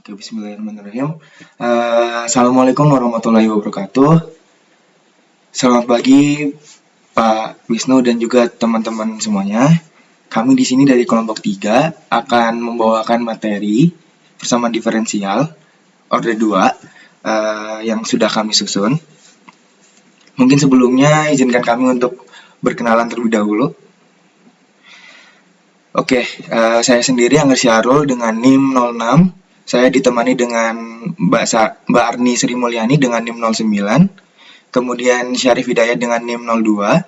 Oke, bismillahirrahmanirrahim. Assalamualaikum warahmatullahi wabarakatuh. Selamat pagi, Pak Wisnu dan juga teman-teman semuanya. Kami di sini dari kelompok 3 akan membawakan materi persamaan diferensial order 2 yang sudah kami susun. Mungkin sebelumnya izinkan kami untuk berkenalan terlebih dahulu. Oke, saya sendiri Angger Syahrul dengan NIM 06. Saya ditemani dengan Mbak Arni Sri Mulyani dengan NIM 09. Kemudian Syarif Hidayat dengan NIM 02.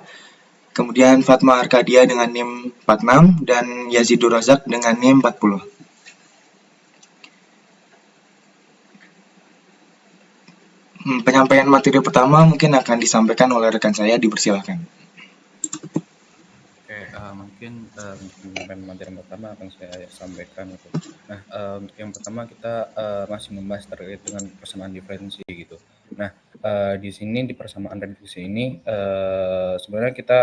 Kemudian Fatma Arkadia dengan NIM 46 dan Yazidur Razak dengan NIM 40. Penyampaian materi pertama mungkin akan disampaikan oleh rekan saya, dipersilakan. Oke, mungkin penyampaian materi pertama akan saya sampaikan itu. Nah, untuk yang pertama kita masih membahas terkait dengan persamaan diferensi gitu. Nah, di sini di persamaan reduksi ini sebenarnya kita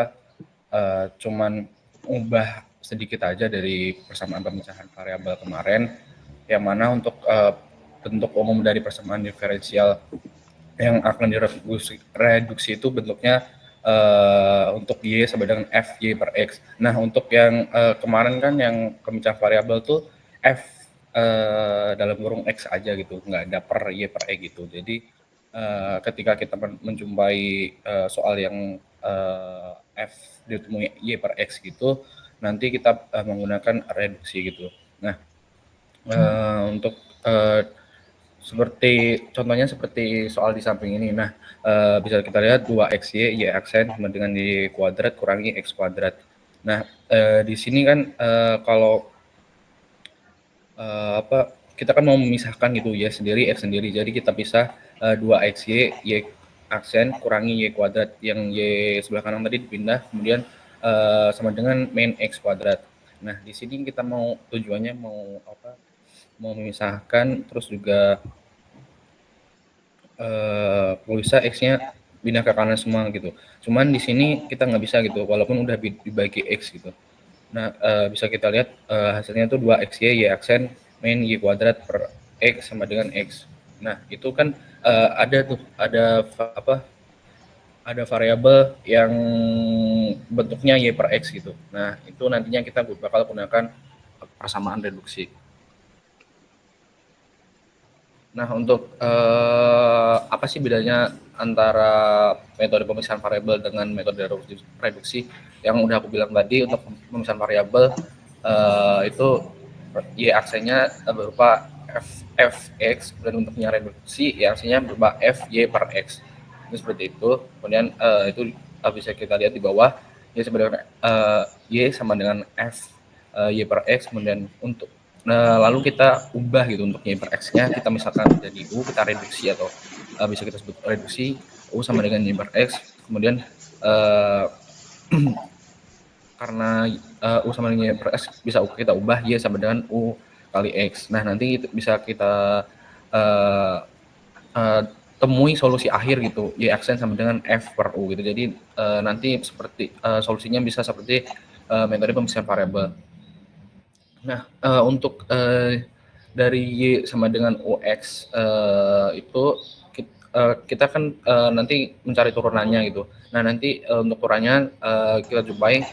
cuman ubah sedikit aja dari persamaan pemecahan variabel kemarin, yang mana untuk bentuk umum dari persamaan diferensial yang akan direduksi itu bentuknya untuk Y sama dengan F Y per X. Nah, untuk yang kemarin kan yang pemecahan variabel tuh F dalam kurung X aja gitu, nggak ada per Y per X gitu. Jadi ketika kita menjumpai soal yang F ditemui Y per X gitu, nanti kita menggunakan reduksi gitu. Nah, untuk seperti contohnya seperti soal di samping ini. Nah, bisa kita lihat 2xy, y aksen sama dengan y kuadrat kurangi x kuadrat. Nah, di sini kan kalau kita kan mau memisahkan gitu y sendiri, x sendiri. Jadi kita pisah 2xy, y aksen kurangi y kuadrat. Yang y sebelah kanan tadi dipindah, kemudian sama dengan min x kuadrat. Nah, di sini kita mau tujuannya mau memisahkan, terus juga bisa X-nya pindah ke kanan semua gitu. Cuman di sini kita nggak bisa gitu, walaupun udah dibagi X gitu. Nah, bisa kita lihat hasilnya tuh 2xy, y aksen, min y kuadrat per X sama dengan X. Nah, itu kan ada variabel yang bentuknya y per X gitu. Nah, itu nantinya kita bakal gunakan persamaan reduksi. Nah, untuk apa sih bedanya antara metode pemisahan variabel dengan metode reduksi? Yang udah aku bilang tadi, untuk pemisahan variabel itu y aksennya berupa fx, dan untuknya reduksi y aksennya berupa fy per x. Ini seperti itu. Kemudian itu bisa kita lihat di bawah, y sama dengan f y per x. Kemudian untuk lalu kita ubah gitu untuk y per x-nya, kita misalkan jadi u, kita reduksi atau bisa kita sebut reduksi u sama dengan y per x. Kemudian karena u sama dengan y per x bisa kita ubah y sama dengan u kali x. Nah, nanti bisa kita temui solusi akhir gitu, y aksen sama dengan f per u gitu. Jadi nanti seperti solusinya bisa seperti metode pemisahan variabel. Nah, untuk dari y sama dengan ux itu kita kan nanti mencari turunannya gitu. Nah, nanti untuk turunannya kita jumpai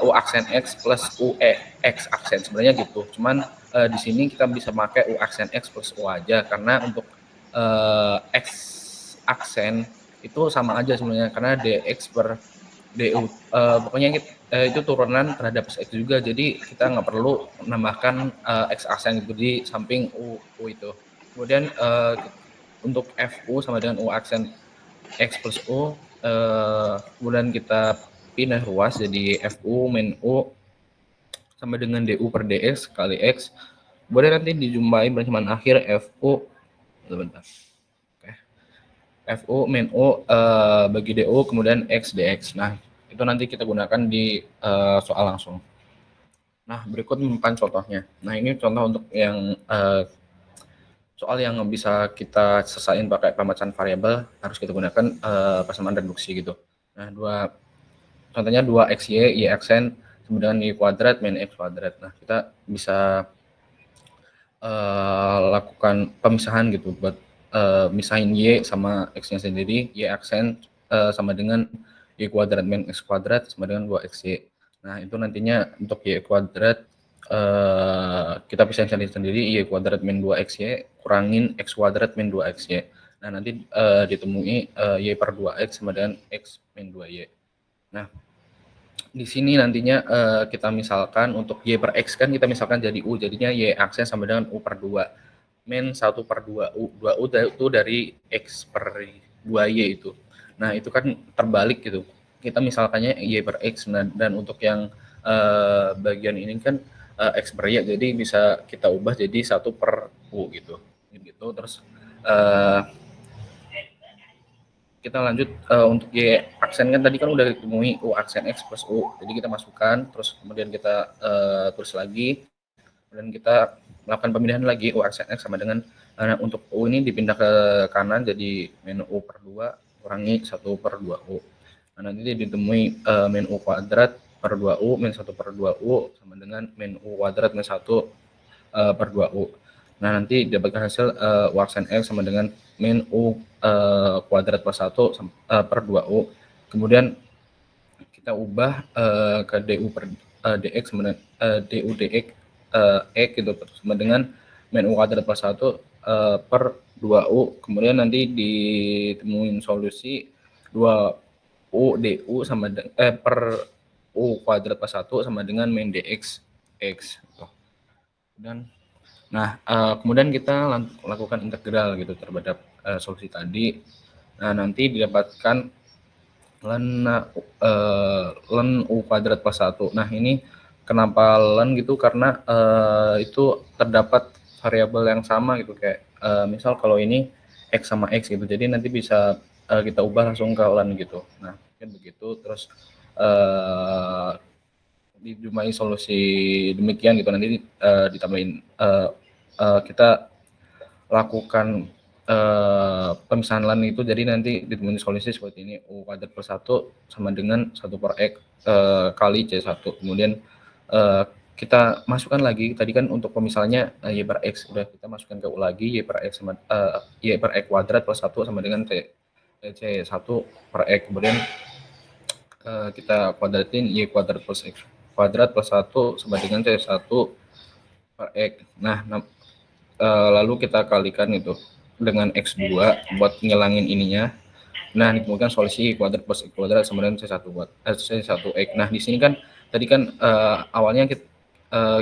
u aksen x plus u x aksen, sebenarnya gitu. Cuman di sini kita bisa pakai u aksen x plus u aja, karena untuk x aksen itu sama aja sebenarnya, karena dx per du pokoknya itu turunan terhadap x juga, jadi kita nggak perlu menambahkan x aksen gitu di samping u itu. Kemudian untuk fu sama dengan u aksen x plus u, kemudian kita pindah ruas jadi fu min u sama dengan du per dx kali x. Kemudian nanti dijumpai persamaan akhir fu fu min u bagi du kemudian x dx. Nah, itu nanti kita gunakan di soal langsung. Nah, berikut merupakan contohnya. Nah, ini contoh untuk yang soal yang bisa kita selesaiin pakai pemecahan variabel, harus kita gunakan persamaan reduksi gitu. Nah, contohnya 2xy, y aksen sama dengan y kuadrat min x kuadrat. Nah, kita bisa lakukan pemisahan gitu buat misahin Y sama X-nya sendiri, Y aksen sama dengan Y kuadrat min X kuadrat sama dengan 2XY. Nah, itu nantinya untuk Y kuadrat kita pisahin sendiri Y kuadrat min 2XY kurangin X kuadrat min 2XY. Nah, nanti ditemui Y per 2X sama dengan X min 2Y. Nah, di sini nantinya kita misalkan untuk Y per X kan kita misalkan jadi U, jadinya Y aksen sama dengan U per 2 min 1 per 2U. 2U itu dari X per 2Y itu. Nah, itu kan terbalik gitu. Kita misalkannya Y per X, dan untuk yang bagian ini kan X per Y, jadi bisa kita ubah jadi 1 per U gitu. Terus kita lanjut untuk Y aksen kan tadi kan udah ditemui U aksen X plus U, jadi kita masukkan, terus kemudian kita tulis lagi, kemudian kita melakukan pemindahan lagi U aksen X sama dengan untuk U ini dipindah ke kanan jadi min U per 2 kurangi 1 per 2U. Nah, nanti ditemui min U kuadrat per 2U min 1 per 2U sama dengan min U kuadrat min 1 per 2U. Nah, nanti dapatkan hasil U aksen X sama dengan min U kuadrat plus 1 per 2U. Kemudian kita ubah ke DU per DX sama dengan DU DX X gitu sama dengan min U kuadrat plus 1 per 2U. Kemudian nanti ditemuin solusi 2U DU sama per U kuadrat plus 1 sama dengan min DX X gitu. Dan nah, kemudian kita lakukan integral gitu terhadap solusi tadi. Nah, nanti didapatkan ln U kuadrat plus 1. Nah, ini kenapa ln gitu, karena itu terdapat variabel yang sama gitu, kayak misal kalau ini X sama X gitu, jadi nanti bisa kita ubah langsung ke ln gitu. Nah, kan begitu. Terus dijumpai solusi demikian gitu, nanti ditambahin kita lakukan pemisahan LAN itu, jadi nanti ditemukan solusi seperti ini, U kuadrat per 1 sama dengan 1 per X kali C1. Kemudian kita masukkan lagi, tadi kan untuk pemisahannya Y per X, udah kita masukkan ke U lagi, Y per X sama Y per X kuadrat plus 1 sama dengan C1 per X. Kemudian kita kuadratin Y kuadrat plus X kuadrat plus 1 sama dengan C1 per X. Nah, lalu kita kalikan itu dengan X2 buat ngilangin ininya. Nah, ditemukan solusi Y kuadrat plus X kuadrat sama dengan C1X. Nah, di sini kan tadi kan awalnya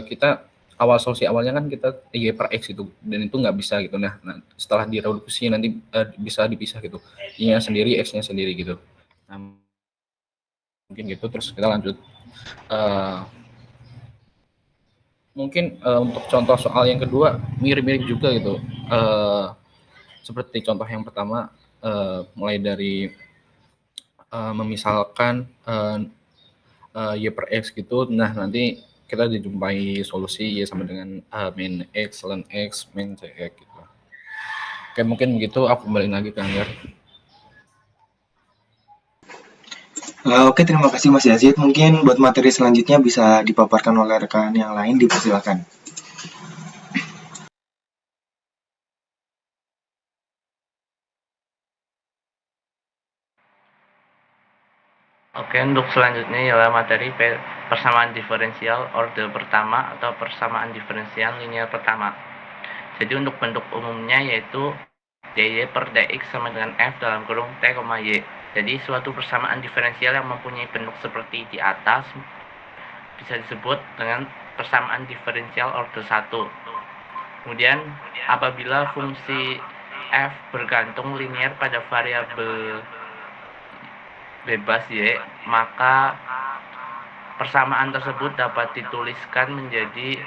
kita awal solusi awalnya kan kita Y per X itu, dan itu nggak bisa gitu. Nah, setelah direduksi nanti bisa dipisah gitu, Y-nya sendiri, X-nya sendiri gitu. Nah, mungkin gitu. Terus kita lanjut. Mungkin untuk contoh soal yang kedua mirip-mirip juga gitu. Seperti contoh yang pertama, mulai dari memisalkan Y per X gitu. Nah, nanti kita dijumpai solusi Y sama dengan min X ln X min CX gitu. Oke, mungkin begitu. Aku kembali lagi ke Angger. Oke, terima kasih Mas Yazid. Mungkin buat materi selanjutnya bisa dipaparkan oleh rekan yang lain, dipersilakan. Oke, untuk selanjutnya ialah materi persamaan diferensial orde pertama atau persamaan diferensial linear pertama. Jadi untuk bentuk umumnya yaitu dy per dx sama dengan f dalam kurung t, y. Jadi suatu persamaan diferensial yang mempunyai bentuk seperti di atas bisa disebut dengan persamaan diferensial orde 1. Kemudian apabila fungsi f bergantung linear pada variabel bebas y, maka persamaan tersebut dapat dituliskan menjadi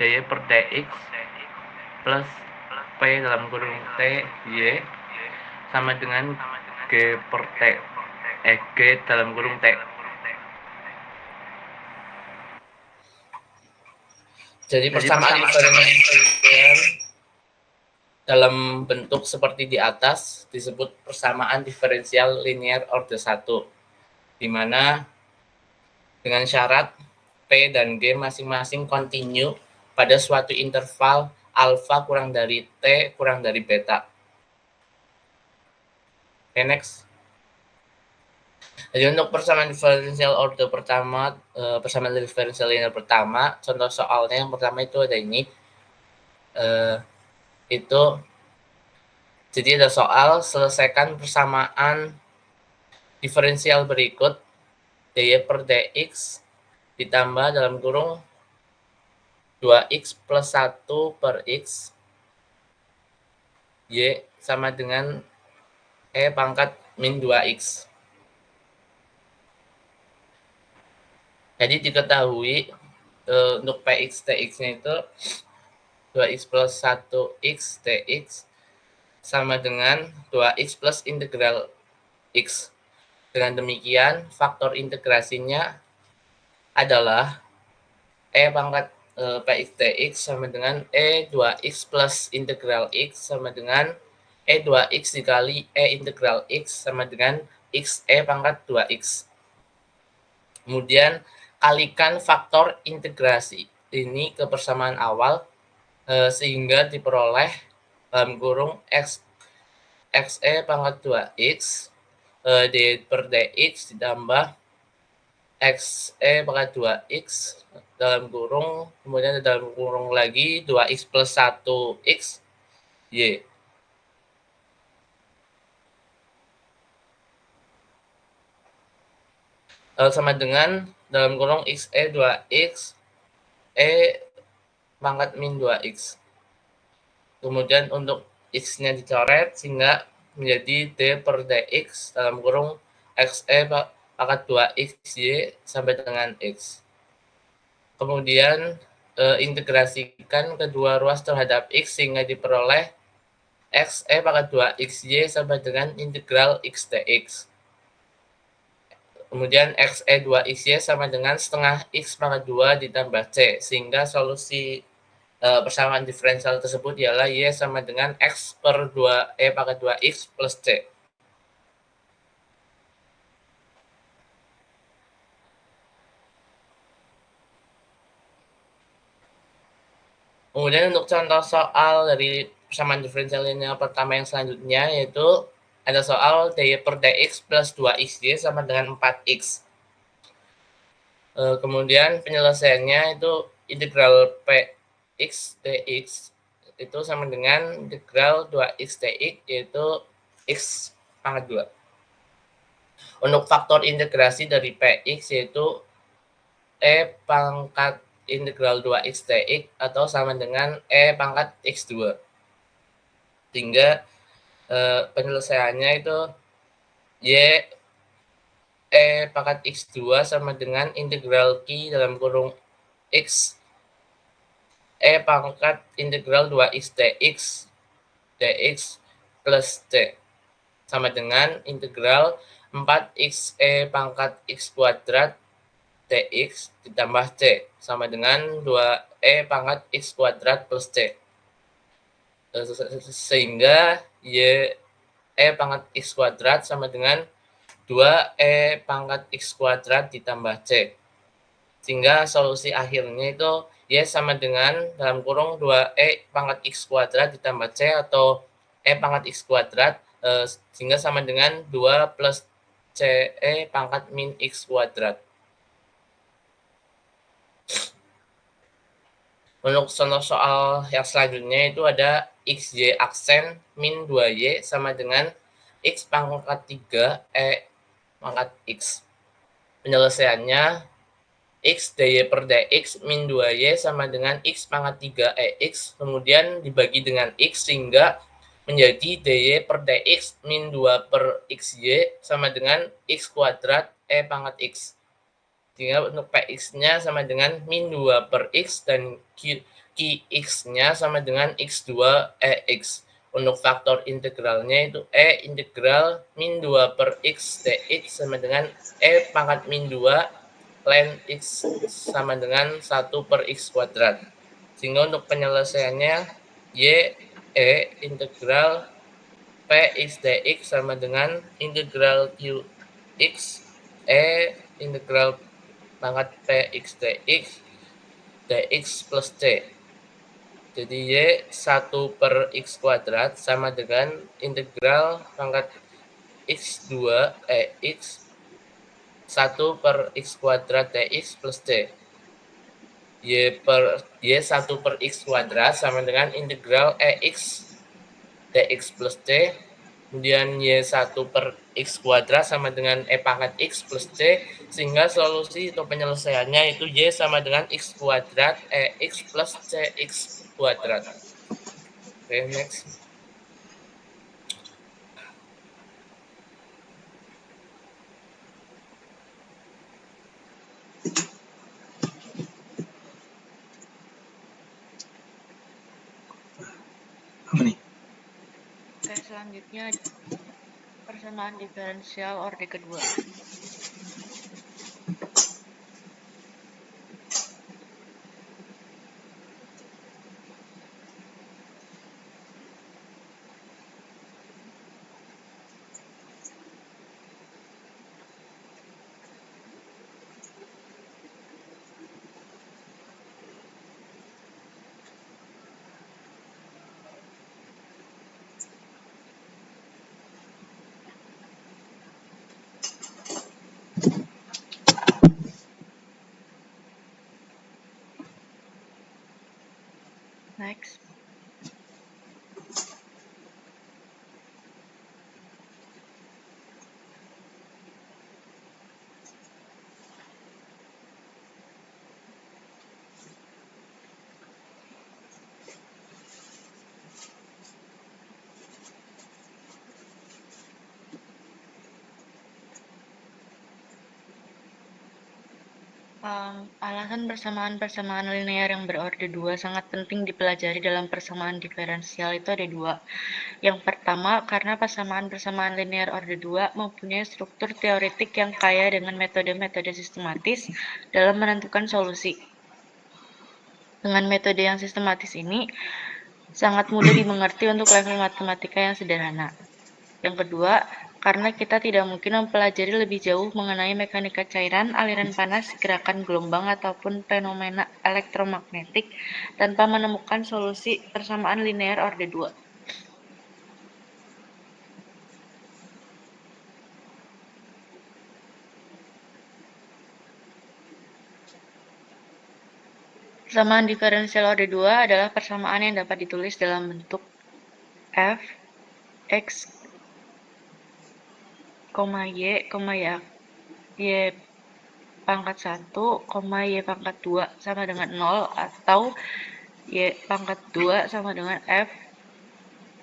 dy per dx plus p dalam kurung t y sama dengan g per t g dalam kurung t. Jadi persamaan diferensial dalam bentuk seperti di atas disebut persamaan diferensial linear orde 1, di mana dengan syarat P dan G masing-masing kontinu pada suatu interval alfa kurang dari T kurang dari beta. Oke, next. Jadi untuk persamaan diferensial order pertama, persamaan diferensial linear pertama, contoh soalnya yang pertama itu ada ini. Jadi ada soal selesaikan persamaan diferensial berikut dy per dx ditambah dalam kurung 2x plus 1 per x y sama dengan e pangkat min 2x. Jadi diketahui untuk px dx-nya itu 2x plus 1x dx sama dengan 2x plus integral x. Dengan demikian, faktor integrasinya adalah e pangkat px dx sama dengan e 2x plus integral x sama dengan e 2x dikali e integral x sama dengan x e pangkat 2x. Kemudian kalikan faktor integrasi ini ke persamaan awal sehingga diperoleh dalam kurung x e pangkat 2x d per dx ditambah x e pangkat 2x dalam kurung, kemudian dalam kurung lagi 2x plus 1x y. Sama dengan dalam kurung x e 2x e pangkat min 2x. Kemudian untuk x-nya dicoret sehingga menjadi d per dx dalam kurung x e pangkat 2x y sampai dengan x. Kemudian integrasikan kedua ruas terhadap x sehingga diperoleh x e pangkat 2x y sampai dengan integral x dx. Kemudian x e 2x y sama dengan setengah x pangkat 2 ditambah c, sehingga solusi persamaan diferensial tersebut ialah y sama dengan x per 2 e pangkat 2x plus c. Kemudian untuk contoh soal dari persamaan diferensial linear pertama yang selanjutnya yaitu ada soal dy per dx plus 2xy sama dengan 4x. Kemudian penyelesaiannya itu integral px dx itu sama dengan integral 2x dx yaitu x pangkat 2. Untuk faktor integrasi dari px yaitu e pangkat integral 2x dx atau sama dengan e pangkat x2. Sehingga penyelesaiannya itu y e pangkat x2 sama dengan integral q dalam kurung x e pangkat integral 2x dx plus c sama dengan integral 4x e pangkat x kuadrat dx ditambah c sama dengan 2e pangkat x kuadrat plus c. Sehingga y e pangkat x kuadrat sama dengan 2e pangkat x kuadrat ditambah c. Sehingga solusi akhirnya itu y sama dengan dalam kurung 2e pangkat x kuadrat ditambah c atau e pangkat x kuadrat sehingga sama dengan 2 plus ce pangkat min x kuadrat. Untuk contoh soal yang selanjutnya itu ada xy aksen min 2y sama dengan x pangkat 3 e pangkat x. Penyelesaiannya x dy per dx min 2y sama dengan x pangkat 3 ex kemudian dibagi dengan x sehingga menjadi dy per dx min 2 per xy sama dengan x kuadrat e pangkat x. Sehingga untuk px-nya sama dengan min 2 per x dan qx-nya sama dengan x2 ex. Untuk faktor integralnya itu e integral min 2 per x dx sama dengan e pangkat min 2 ln x sama dengan 1 per x kuadrat. Sehingga untuk penyelesaiannya y e integral px dx sama dengan integral qx e integral pangkat px dx plus c. Jadi Y 1 per X kuadrat sama dengan integral pangkat X2 X 1 per X kuadrat DX plus D. Y 1 per X kuadrat sama dengan integral EX dx plus D. Kemudian Y1 per X kuadrat sama dengan E pangkat X plus D. Sehingga solusi atau penyelesaiannya itu Y sama dengan X kuadrat EX plus CX kuadrat. Oke, next. Apa nih? Oke, selanjutnya persamaan diferensial orde kedua. Next. Alasan persamaan-persamaan linear yang berorde 2 sangat penting dipelajari dalam persamaan diferensial itu ada dua. Yang pertama, karena persamaan-persamaan linear orde 2 mempunyai struktur teoretik yang kaya dengan metode-metode sistematis dalam menentukan solusi. Dengan metode yang sistematis ini, sangat mudah dimengerti untuk level matematika yang sederhana. Yang kedua, karena kita tidak mungkin mempelajari lebih jauh mengenai mekanika cairan, aliran panas, gerakan gelombang, ataupun fenomena elektromagnetik tanpa menemukan solusi persamaan linear orde 2. Persamaan diferensial orde 2 adalah persamaan yang dapat ditulis dalam bentuk f x, y pangkat 1, y pangkat 2 sama dengan 0 atau y pangkat 2 sama dengan f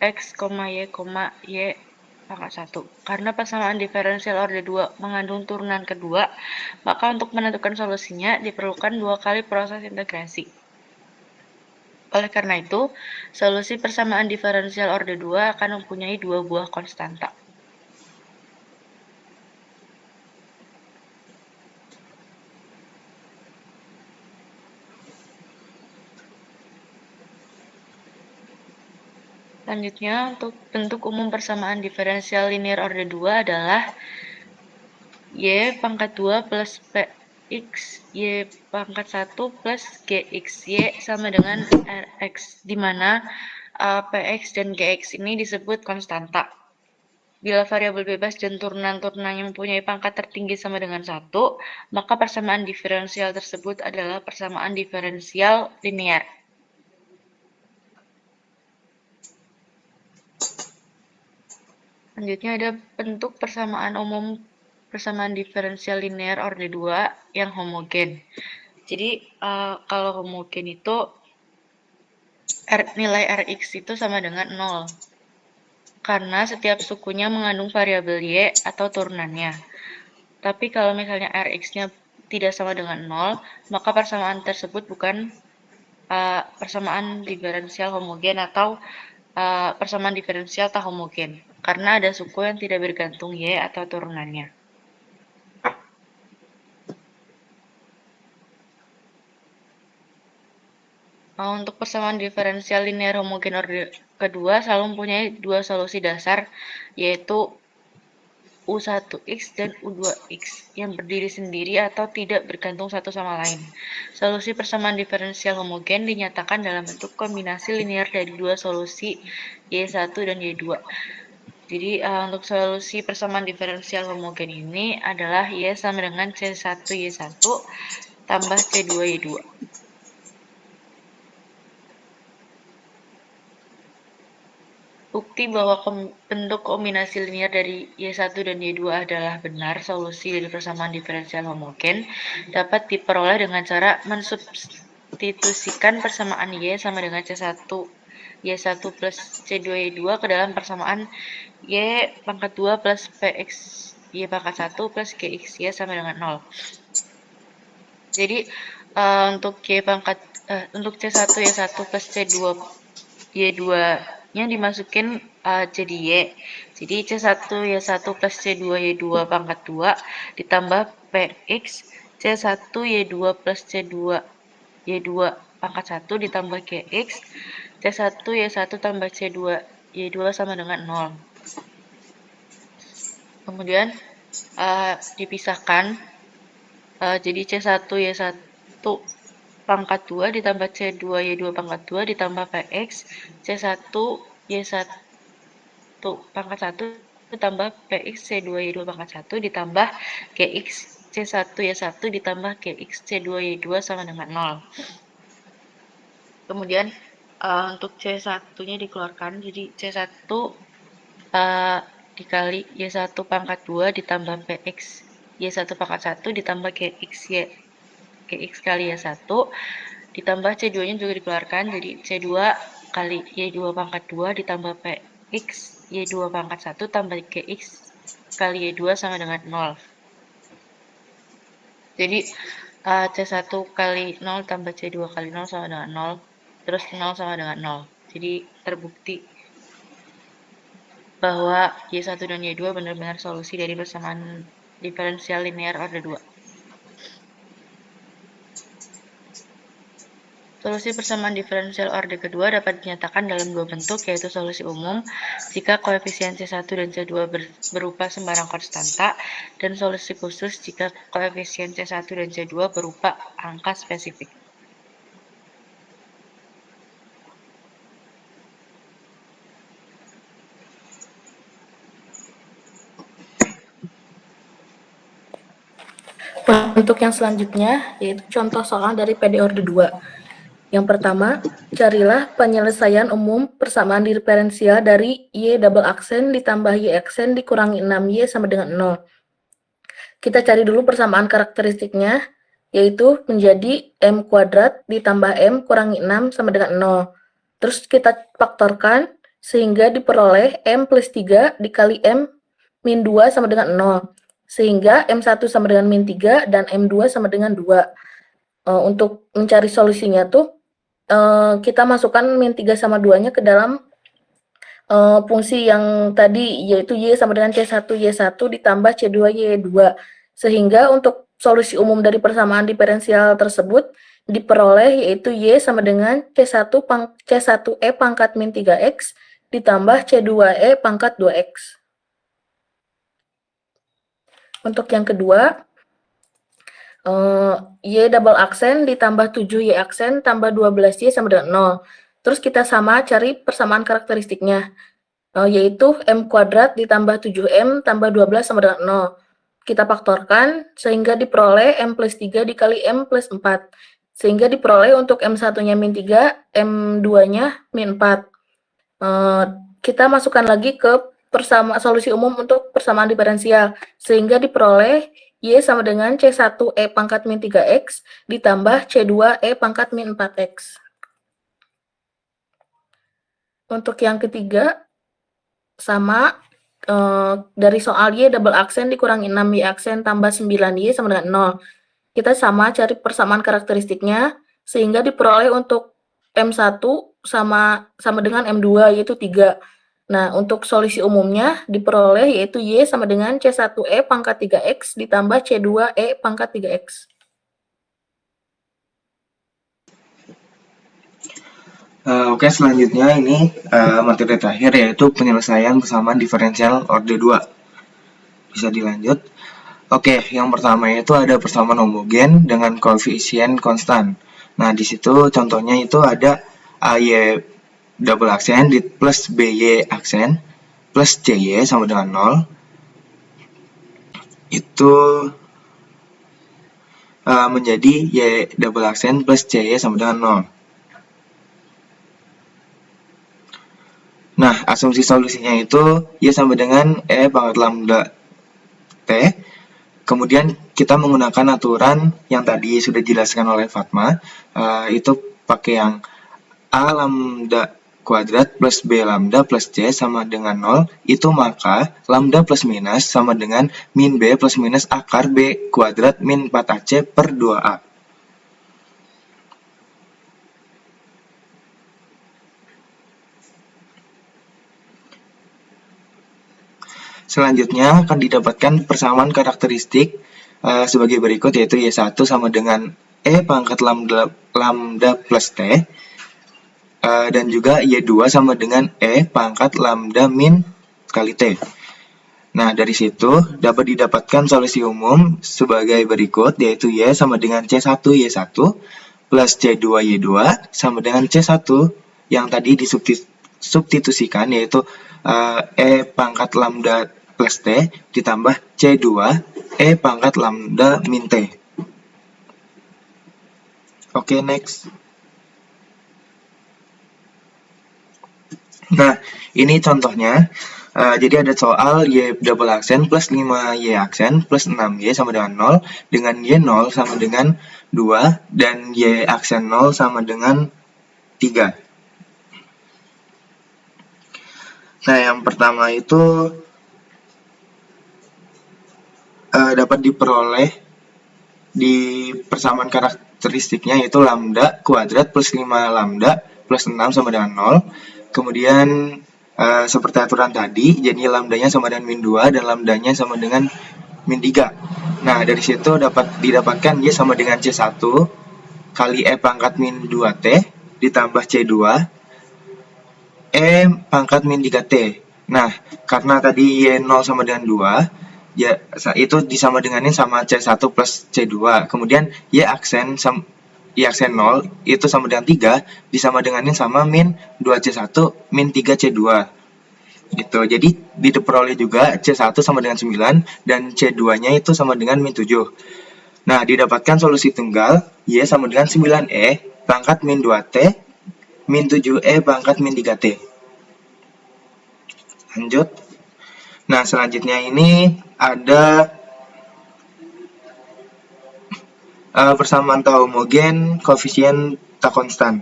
x, y, pangkat 1. Karena persamaan diferensial orde 2 mengandung turunan kedua, maka untuk menentukan solusinya diperlukan 2 kali proses integrasi. Oleh karena itu, solusi persamaan diferensial orde 2 akan mempunyai 2 buah konstanta. Selanjutnya, untuk bentuk umum persamaan diferensial linear orde 2 adalah y pangkat 2 plus px, y pangkat 1 plus gx, y sama dengan rx, di mana px dan gx ini disebut konstanta. Bila variabel bebas dan turunan-turunannya mempunyai pangkat tertinggi sama dengan 1, maka persamaan diferensial tersebut adalah persamaan diferensial linear. Selanjutnya ada bentuk persamaan umum persamaan diferensial linear orde 2 yang homogen. Jadi kalau homogen itu nilai Rx itu sama dengan 0. Karena setiap sukunya mengandung variabel y atau turunannya. Tapi kalau misalnya Rx-nya tidak sama dengan 0, maka persamaan tersebut bukan persamaan diferensial homogen atau persamaan diferensial tak homogen, karena ada suku yang tidak bergantung y atau turunannya. Untuk persamaan diferensial linear homogen orde kedua selalu mempunyai 2 solusi dasar, yaitu U1X dan U2X yang berdiri sendiri atau tidak bergantung satu sama lain. Solusi persamaan diferensial homogen dinyatakan dalam bentuk kombinasi linear dari dua solusi Y1 dan Y2. Jadi untuk solusi persamaan diferensial homogen ini adalah Y sama dengan C1Y1 tambah C2Y2. Bukti bahwa bentuk kombinasi linear dari Y1 dan Y2 adalah benar solusi dari persamaan diferensial homogen dapat diperoleh dengan cara mensubstitusikan persamaan Y sama dengan C1 Y1 plus C2Y2 ke dalam persamaan Y pangkat 2 plus PX Y pangkat 1 plus GX Y sama dengan 0. Jadi untuk untuk C1 Y1 plus C2 Y2 nya dimasukin jadi Y. Jadi C1 Y1 plus C2 Y2 pangkat 2 ditambah PX C1 Y2 plus C2 Y2 pangkat 1 ditambah GX C1 Y1 tambah C2 Y2 sama dengan 0. Kemudian dipisahkan jadi C1 Y1 pangkat 2 ditambah C2 Y2 pangkat 2 ditambah PX C1 Y1 pangkat 1 ditambah PX C2 Y2 pangkat 1 ditambah GX C1 Y1 ditambah GX C2 Y2 sama dengan 0. Kemudian untuk C1-nya dikeluarkan, jadi C1 dikali Y1 pangkat 2 ditambah PX Y1 pangkat 1 ditambah GX kali Y1 ditambah C2-nya juga dikeluarkan, jadi C2 kali Y2 pangkat 2 ditambah PX Y2 pangkat 1 tambah GX kali Y2 sama dengan 0. Jadi C1 kali 0 tambah C2 kali 0 sama dengan 0, terus 0 sama dengan 0. Jadi terbukti bahwa Y1 dan Y2 benar-benar solusi dari persamaan diferensial linear order 2. Solusi persamaan diferensial order kedua dapat dinyatakan dalam dua bentuk, yaitu solusi umum jika koefisien C1 dan C2 berupa sembarang konstanta, dan solusi khusus jika koefisien C1 dan C2 berupa angka spesifik. Untuk yang selanjutnya, yaitu contoh soal dari PD Order 2. Yang pertama, carilah penyelesaian umum persamaan diferensial dari Y double aksen ditambah Y aksen dikurangi 6Y sama dengan 0. Kita cari dulu persamaan karakteristiknya, yaitu menjadi M kuadrat ditambah M kurangi 6 sama dengan 0. Terus kita faktorkan sehingga diperoleh M plus 3 dikali M min 2 sama dengan 0. Sehingga M1 sama dengan min 3 dan M2 sama dengan 2. Untuk mencari solusinya tuh, kita masukkan min 3 sama 2-nya ke dalam fungsi yang tadi, yaitu Y sama dengan C1Y1 ditambah C2Y2. Sehingga untuk solusi umum dari persamaan diferensial tersebut diperoleh yaitu Y sama dengan C1E pangkat min 3X ditambah C2E pangkat 2X. Untuk yang kedua, Y double aksen ditambah 7Y aksen tambah 12Y sama dengan 0. Terus kita sama cari persamaan karakteristiknya, yaitu M kuadrat ditambah 7M tambah 12 sama dengan 0. Kita faktorkan sehingga diperoleh M plus 3 dikali M plus 4. Sehingga diperoleh untuk M1-nya min 3, M2-nya min 4. Kita masukkan lagi ke solusi umum untuk persamaan diferensial. Sehingga diperoleh Y sama dengan C1E pangkat min 3X ditambah C2E pangkat min 4X. Untuk yang ketiga, sama dari soal Y double aksen dikurangi 6Y aksen tambah 9Y sama dengan 0. Kita sama cari persamaan karakteristiknya, sehingga diperoleh untuk M1 sama dengan M2, yaitu 3. Nah, untuk solusi umumnya diperoleh yaitu Y sama dengan C1E pangkat 3X ditambah C2E pangkat 3X. Oke, selanjutnya ini materi terakhir yaitu penyelesaian persamaan diferensial order 2. Bisa dilanjut. Oke, yang pertama itu ada persamaan homogen dengan koefisien konstan. Nah, di situ contohnya itu ada AY double aksen plus BY aksen plus CY sama dengan 0. Itu menjadi Y double aksen plus CY sama dengan 0. Nah, asumsi solusinya itu Y sama dengan E pangkat lambda T. Kemudian kita menggunakan aturan yang tadi sudah dijelaskan oleh Fatma, itu pakai yang A lambda kuadrat plus B lambda plus C sama dengan 0, itu maka lambda plus minus sama dengan min B plus minus akar B kuadrat min 4AC per 2A. Selanjutnya akan didapatkan persamaan karakteristik sebagai berikut, yaitu Y1 sama dengan E pangkat lambda plus T, dan juga Y2 sama dengan E pangkat lambda min kali T. Nah, dari situ dapat didapatkan solusi umum sebagai berikut, yaitu Y sama dengan C1 Y1 plus C2 Y2 sama dengan C1 yang tadi disubstitusikan, yaitu E pangkat lambda plus T ditambah C2 E pangkat lambda min T. Oke, next. Nah, ini contohnya. Jadi ada soal Y double aksen plus 5Y aksen plus 6Y sama dengan 0, dengan Y0 sama dengan 2, dan Y aksen 0 sama dengan 3. Nah, yang pertama itu dapat diperoleh di persamaan karakteristiknya, yaitu lambda kuadrat plus 5 lambda plus 6 sama dengan 0. Kemudian seperti aturan tadi, jadi lambdanya sama dengan min 2 dan lambdanya sama dengan min 3. Nah, dari situ dapat didapatkan Y sama dengan C1 kali E pangkat min 2T ditambah C2 E pangkat min 3T. Nah, karena tadi Y0 sama dengan 2, ya itu disama denganin sama C1 plus C2. Kemudian Y aksen 0 itu sama dengan 3 disama denganin sama min 2C1 min 3C2. Gitu. Jadi diperoleh juga C1 sama dengan 9 dan C2-nya itu sama dengan min 7. Nah, didapatkan solusi tunggal Y sama dengan 9E pangkat min 2T min 7E pangkat min 3T. Lanjut. Nah, selanjutnya ini ada persamaan tak homogen koefisien tak konstan.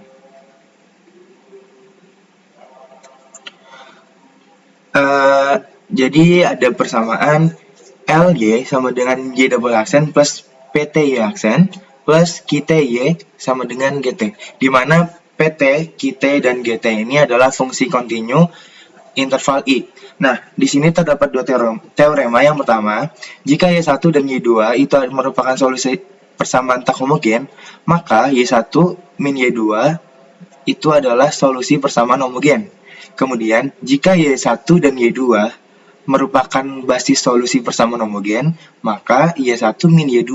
Jadi ada persamaan LY sama dengan Y double aksen plus PTY aksen plus QTY sama dengan GT, di mana PT, QT, dan GT ini adalah fungsi kontinu interval I. Nah, di sini terdapat dua teorema. Yang pertama, jika Y1 dan Y2 itu merupakan solusi persamaan tak homogen, maka Y1 min Y2 itu adalah solusi persamaan homogen. Kemudian, jika Y1 dan Y2 merupakan basis solusi persamaan homogen, maka Y1 min Y2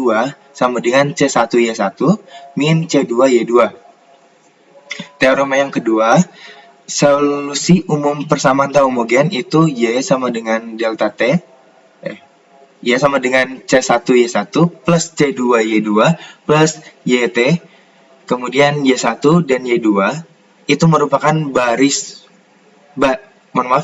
sama dengan C1 Y1 min C2 Y2. Teorema yang kedua, solusi umum persamaan tak homogen itu Y sama dengan delta T, Y sama dengan C1 Y1 plus C2 Y2 plus YT, kemudian Y1 dan Y2 itu merupakan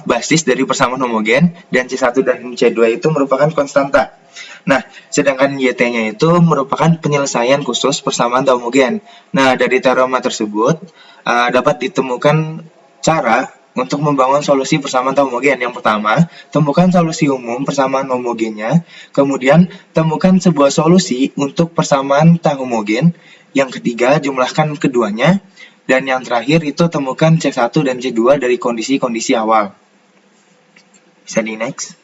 basis dari persamaan homogen, dan C1 dan C2 itu merupakan konstanta. Nah, sedangkan YT-nya itu merupakan penyelesaian khusus persamaan tak homogen. Nah, dari teorema tersebut dapat ditemukan cara untuk membangun solusi persamaan tak homogen. Yang pertama, temukan solusi umum persamaan homogennya. Kemudian, temukan sebuah solusi untuk persamaan tak homogen. Yang ketiga, jumlahkan keduanya. Dan yang terakhir itu temukan C1 dan C2 dari kondisi-kondisi awal. Bisa di next.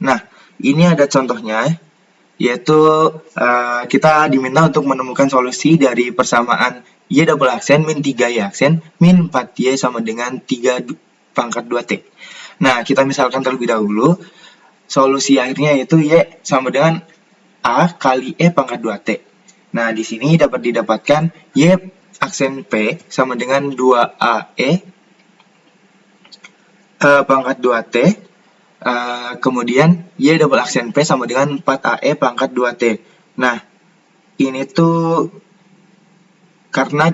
Nah, ini ada contohnya, yaitu kita diminta untuk menemukan solusi dari persamaan Y double aksen min 3Y aksen min 4Y sama dengan 3 pangkat 2T. Nah, kita misalkan terlebih dahulu, solusi akhirnya yaitu Y sama dengan A kali E pangkat 2T. Nah, di sini dapat didapatkan Y aksen P sama dengan 2AE pangkat 2T. Kemudian Y double aksen P sama dengan 4AE pangkat 2T. Nah, ini tuh karena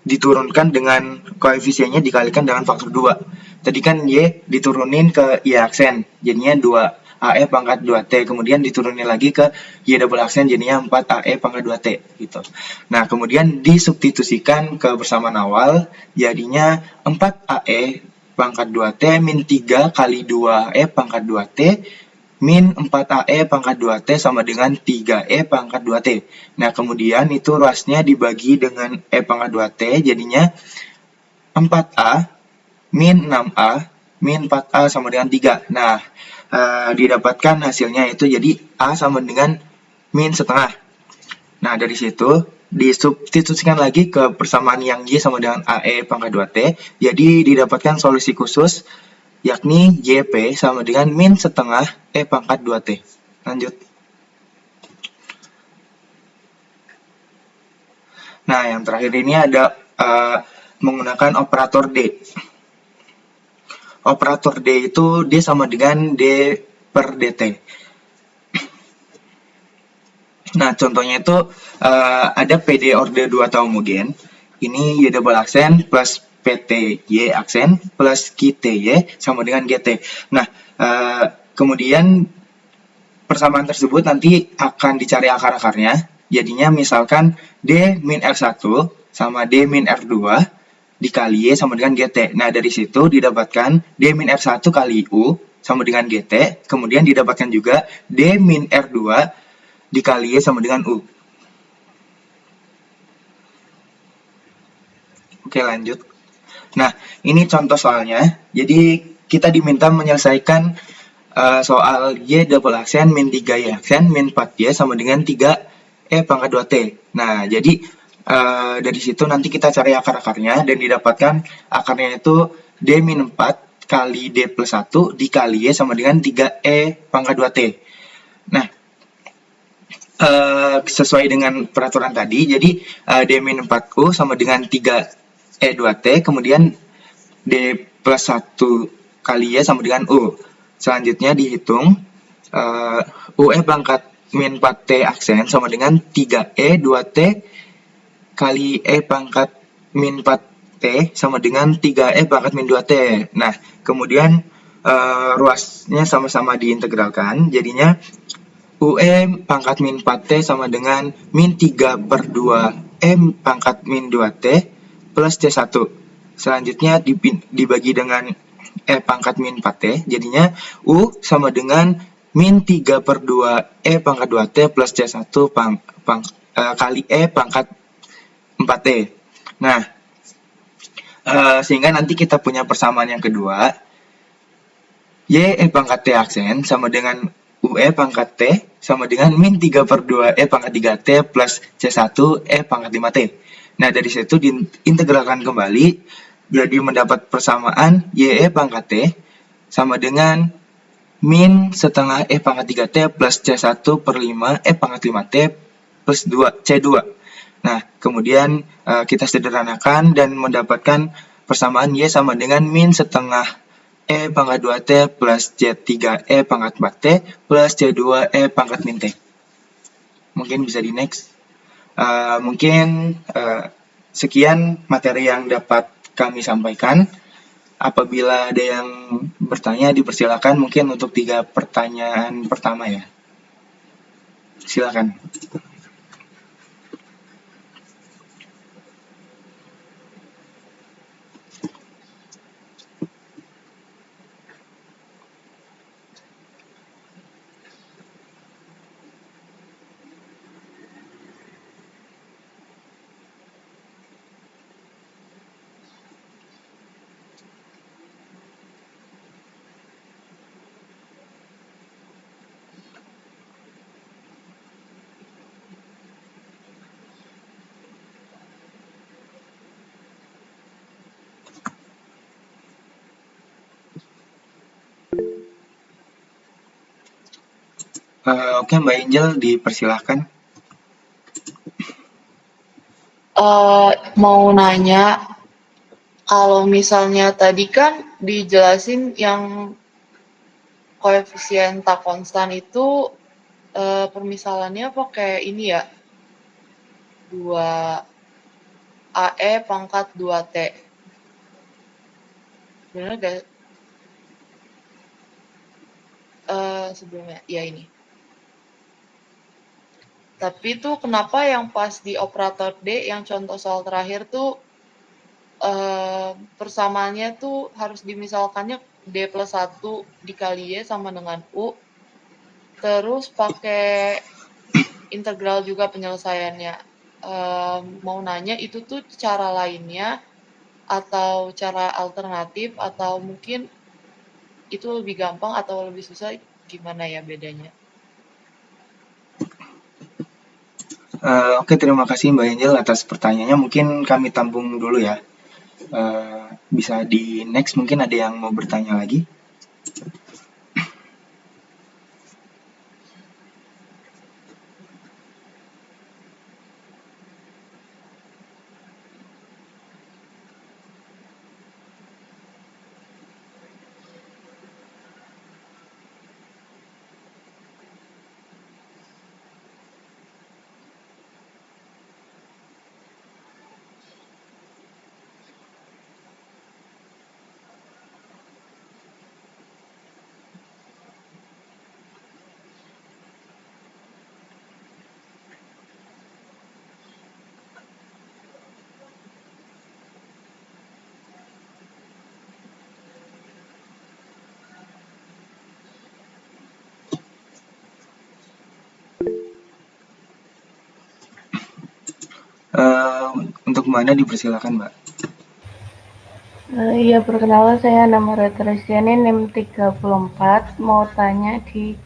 diturunkan dengan koefisiennya dikalikan dengan faktor 2. Tadi kan Y diturunin ke Y aksen, jadinya 2AE pangkat 2T. Kemudian diturunin lagi ke Y double aksen, jadinya 4AE pangkat 2T. Gitu. Nah, kemudian disubstitusikan ke persamaan awal, jadinya 4AE pangkat 2T min 3 kali 2E pangkat 2T min 4AE pangkat 2T sama dengan 3E pangkat 2T. Nah, kemudian itu ruasnya dibagi dengan E pangkat 2T, jadinya 4A min 6A min 4A sama dengan 3. Nah, didapatkan hasilnya itu jadi A sama dengan min setengah. Nah, dari situ disubstitusikan lagi ke persamaan yang Y sama dengan AE pangkat 2T, jadi didapatkan solusi khusus yakni YP sama dengan min setengah E pangkat 2T. Lanjut. Nah, yang terakhir ini ada menggunakan operator D. Operator D itu D sama dengan D per DT. Nah, contohnya itu ada PD order 2 atau homogen. Ini Y double aksen plus PT Y aksen plus QT Y sama dengan GT. Nah, kemudian persamaan tersebut nanti akan dicari akar-akarnya. Jadinya misalkan D min R1 sama D min R2 dikali Y sama dengan GT. Nah, dari situ didapatkan D min R1 kali U sama dengan GT. Kemudian didapatkan juga D min R2 dikali Y sama dengan U. Oke, lanjut. Nah, ini contoh soalnya. Jadi, kita diminta menyelesaikan soal Y double aksen min 3Y aksen min 4Y sama dengan 3E pangkat 2T. Nah, jadi dari situ nanti kita cari akar-akarnya dan didapatkan akarnya itu D min 4 kali D plus 1 dikali Y sama dengan 3E pangkat 2T. Nah, sesuai dengan peraturan tadi, jadi D min 4U sama dengan 3E2T, kemudian D plus 1 kali Y sama dengan U. Selanjutnya dihitung UE pangkat min 4T aksen sama dengan 3E 2T kali E pangkat min 4T sama dengan 3E pangkat min 2T. Nah, kemudian ruasnya sama-sama diintegralkan, jadinya UE pangkat min 4T sama dengan min 3 per 2E pangkat min 2T plus C1. Selanjutnya dibagi dengan E pangkat min 4T, jadinya U sama dengan min 3 per 2 E pangkat 2T plus C1 kali E pangkat 4T. Nah, sehingga nanti kita punya persamaan yang kedua, Y E pangkat T aksen sama dengan UE pangkat T sama dengan min 3 per 2 E pangkat 3T plus C1 E pangkat 5T. Nah, dari situ diintegralkan kembali, jadi mendapat persamaan YE pangkat T sama dengan min setengah E pangkat 3T plus C1 per 5 E pangkat 5T plus 2 C2. Nah, kemudian kita sederhanakan dan mendapatkan persamaan Y sama dengan min setengah E pangkat 2T plus C3E pangkat 4T plus C2E pangkat min T. Mungkin bisa di next. Mungkin sekian materi yang dapat kami sampaikan. Apabila ada yang bertanya, dipersilakan mungkin untuk 3 pertanyaan pertama ya. Silakan. Oke, Mbak Angel dipersilahkan. Mau nanya, kalau misalnya tadi kan dijelasin yang koefisien tak konstan itu permisalannya pakai ini ya, 2AE pangkat 2T. Bener gak? Sebelumnya, ya ini. Tapi tuh kenapa yang pas di operator D, yang contoh soal terakhir tuh persamaannya tuh harus dimisalkannya D plus 1 dikali Y sama dengan U, terus pakai integral juga penyelesaiannya. Mau nanya itu tuh cara lainnya atau cara alternatif atau mungkin itu lebih gampang atau lebih susah, gimana ya bedanya? Oke, terima kasih Mbak Angel atas pertanyaannya. Mungkin kami tampung dulu ya. Bisa di next, mungkin ada yang mau bertanya lagi. Untuk Mbak Ana dipersilakan, Mbak. Iya, perkenalkan saya nama Retresiani NIM 34, mau tanya di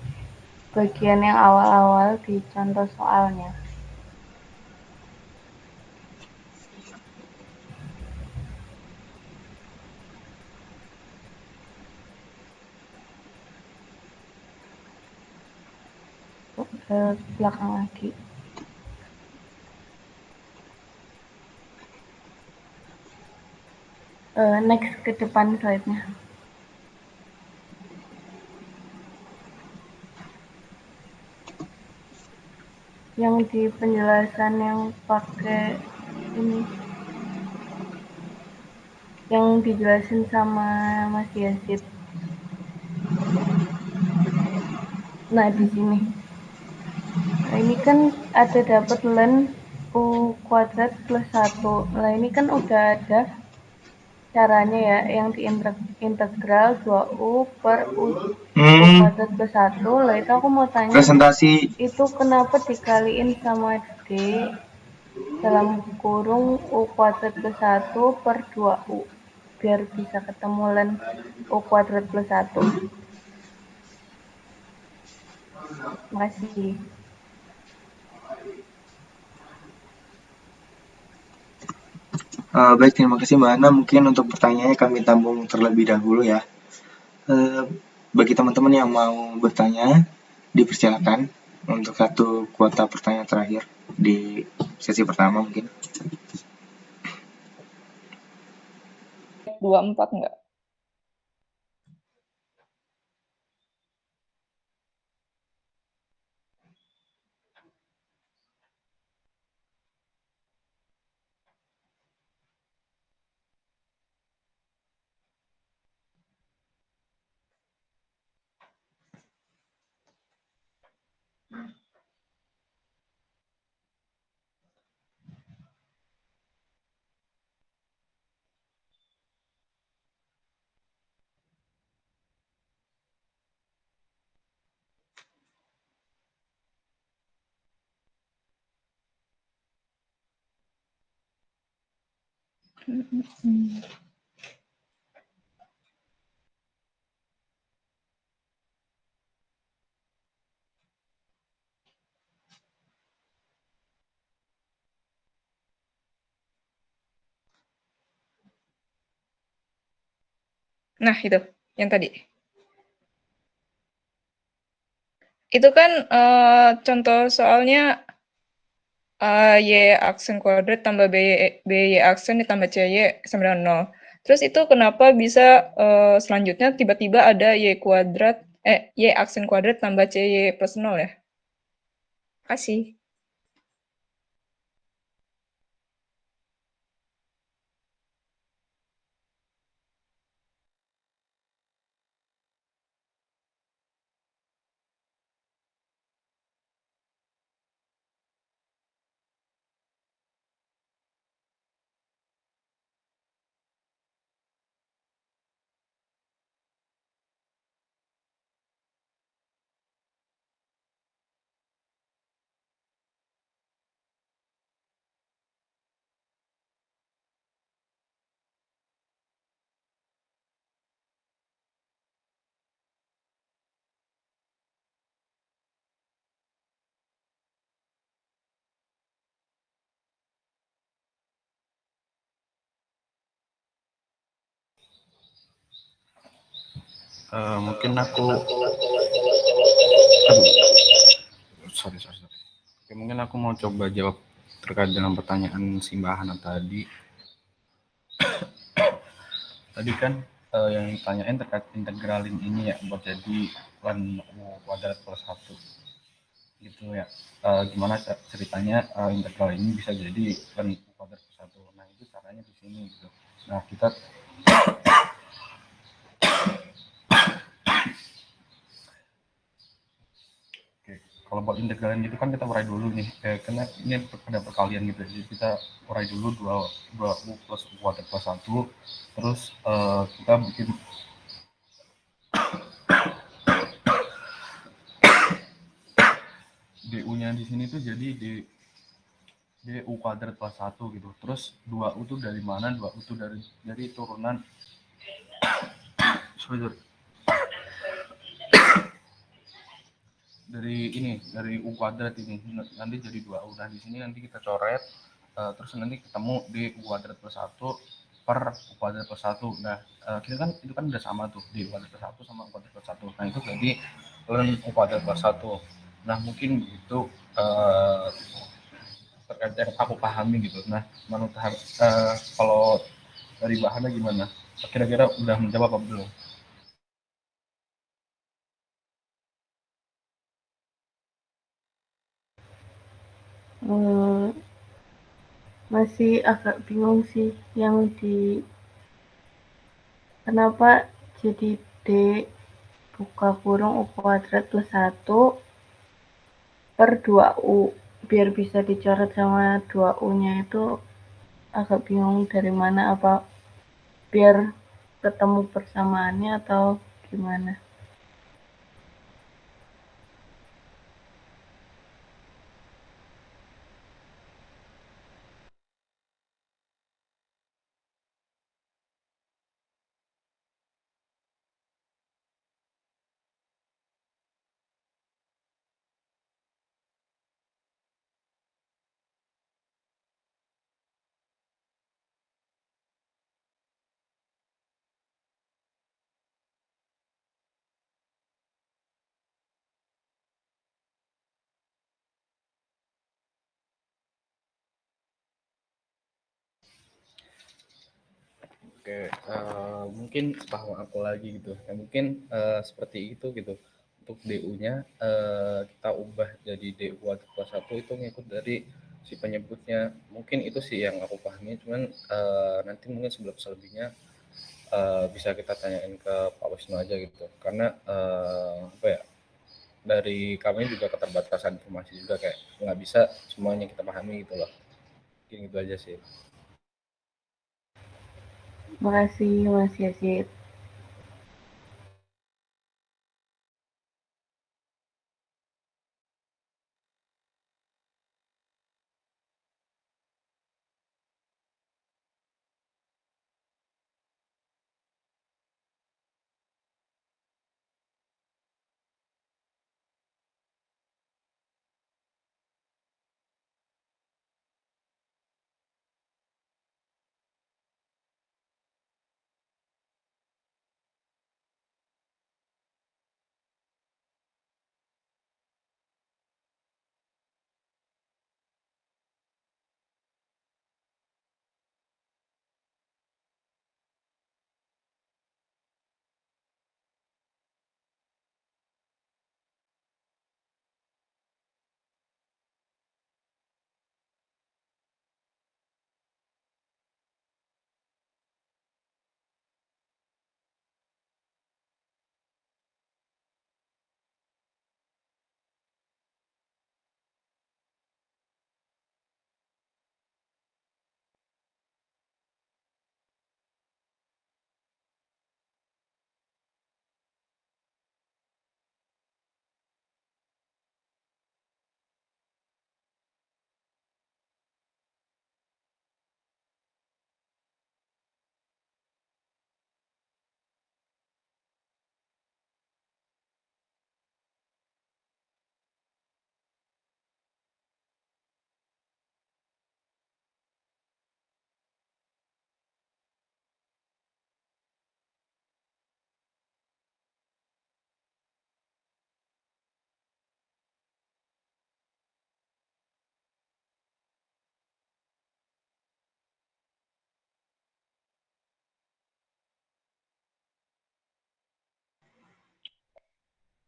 bagian yang awal-awal di contoh soalnya. Ke belakang lagi. Next ke depan slide-nya. Yang di penjelasan yang pakai ini, yang dijelasin sama Mas Yazid. Nah, di sini. Nah, ini kan ada dapat ln U kuadrat plus 1. Nah, ini kan udah ada caranya ya, yang diintegral 2U per U kuadrat plus 1. Lah itu aku mau tanya, Presentasi itu kenapa dikaliin sama D dalam kurung U kuadrat plus 1 per 2U, biar bisa ketemu ln U kuadrat plus 1. Makasih. Baik, terima kasih Mbak Ana. Mungkin untuk pertanyaannya kami tampung terlebih dahulu ya. Bagi teman-teman yang mau bertanya, dipersilakan untuk satu kuota pertanyaan terakhir di sesi pertama mungkin. 24 enggak? Nah, itu yang tadi. Itu kan contoh soalnya Y aksen kuadrat tambah BY aksen ditambah CY sama dengan 0. Terus itu kenapa bisa selanjutnya tiba-tiba ada Y aksen kuadrat tambah CY plus 0 ya? Kasih. Mungkin aku sorry. Oke, mungkin aku mau coba jawab terkait dengan pertanyaan si Mbak Hana tadi. Tadi kan yang ditanyain terkait integralin ini ya buat jadi ln U kuadrat plus 1 gitu ya. Gimana ceritanya integral ini bisa jadi ln U kuadrat plus 1. Nah, itu caranya di sini gitu. Nah, kita Oke, kalau buat integralin gitu kan kita urai dulu nih, karena ini ada perkalian gitu, jadi kita urai dulu 2 U plus U kuadrat plus 1, terus kita bikin DU-nya di sini tuh jadi DU kuadrat plus 1 gitu, terus 2U tuh dari mana? 2U tuh dari turunan, sorry, dari U kuadrat ini, nanti jadi 2U. Nah, di sini nanti kita coret, terus nanti ketemu di U kuadrat plus 1 per U kuadrat plus 1. Nah, kita kan itu kan udah sama tuh, di U kuadrat plus 1 sama U kuadrat plus 1. Nah, itu jadi ln U kuadrat plus 1. Nah, mungkin begitu terkait yang aku pahami gitu. Nah, menurut kalau dari bahannya gimana? Kira-kira udah menjawab apa belum? Masih agak bingung sih yang kenapa jadi D buka kurung U kuadrat plus 1 per 2U, biar bisa dicoret sama 2U-nya itu agak bingung dari mana, apa biar ketemu persamaannya atau gimana. Oke, mungkin paham aku lagi gitu. Ya, mungkin seperti itu gitu. Untuk DU-nya kita ubah jadi DU kuadrat plus 1 itu ngikut dari si penyebutnya. Mungkin itu sih yang aku pahami. Cuman nanti mungkin sebelum selebihnya bisa kita tanyain ke Pak Wisnu aja gitu. Karena apa ya? Dari kami juga keterbatasan informasi juga, kayak nggak bisa semuanya kita pahami gitu loh. Mungkin gitu aja sih. Makasih Mas Yazid.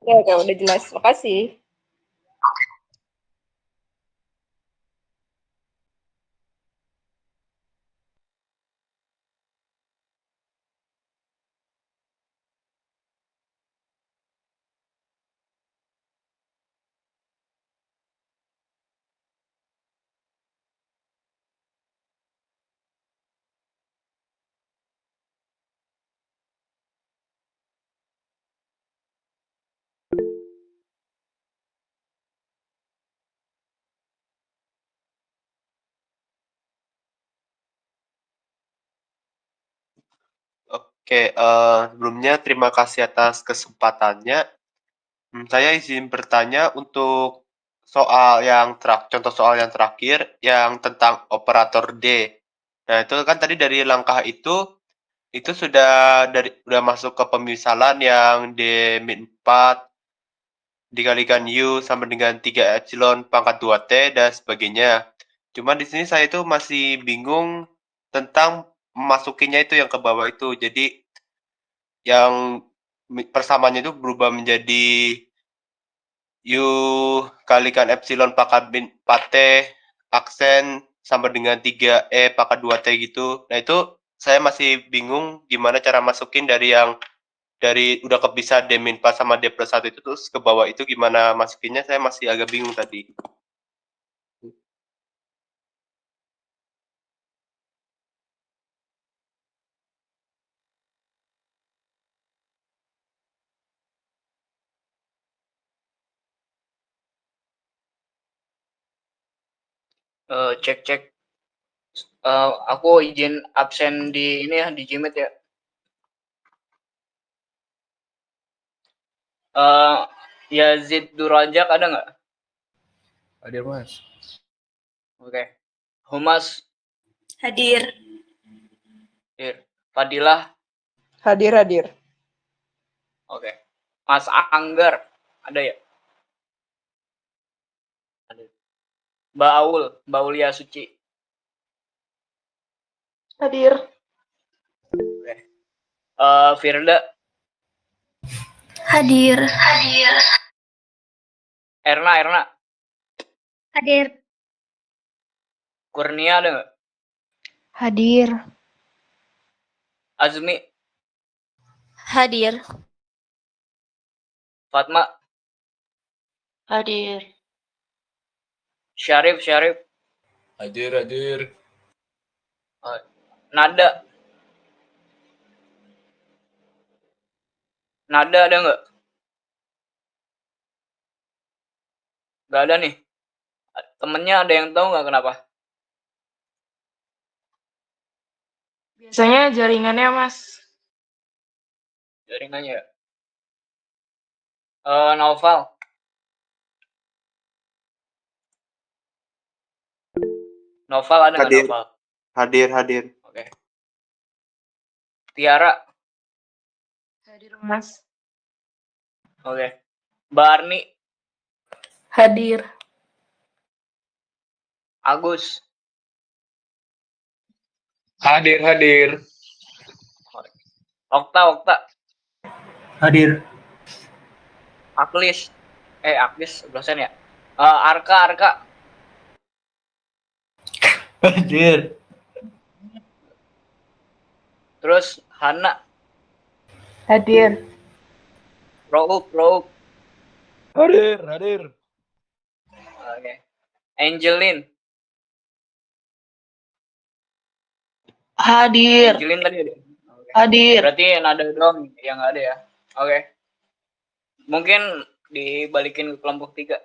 Oke, udah jelas. Makasih. Oke, sebelumnya terima kasih atas kesempatannya. Saya izin bertanya untuk contoh soal yang terakhir yang tentang operator D. Nah, itu kan tadi dari langkah itu udah masuk ke pemisalan yang D-4 dikalikan U sama dengan 3 epsilon pangkat 2T dan sebagainya. Cuma di sini saya itu masih bingung tentang memasukinya itu yang ke bawah itu. Jadi yang persamaannya itu berubah menjadi U kalikan epsilon pangkat T aksen sama dengan 3E pangkat 2T gitu. Nah itu saya masih bingung gimana cara masukin dari udah bisa D-4 sama D+1 itu terus ke bawah itu gimana masukinnya, saya masih agak bingung tadi. Cek cek. Aku izin absen di ini ya, di Gmeet ya. Yazid Durajak ada nggak? Hadir, Mas. Oke. Humas, Hadir. hadir. Fadilah, Hadir. oke. Mas Anggar, ada ya? Ada. Mbak Aul, Mbak Ulia Suci. Hadir. Oke. Firda, Hadir. Erna. Hadir. Kurnia ada nggak? Hadir. Azmi, Hadir. Fatma, Hadir. Syarif. Hadir. Nada. Nada ada nggak? Nggak ada nih. Temennya ada yang tahu nggak kenapa? Biasanya jaringannya, Mas. Jaringannya ya. Naufal. Naufal ada nggak Hadir. Naufal? Hadir. Oke. Tiara. Hadir, Mas. Oke. Mbak Arni. Hadir. Agus. Hadir. Okta. Hadir. Aklis. Aklis dosen ya. Arka. Hadir. Terus Hana. Hadir. Rouk. Hadir. Oke. Angelin. Hadir. Angelin tadi ada. Oke. Hadir. Berarti nada doang yang nggak ada ya. Oke. Mungkin dibalikin ke kelompok 3.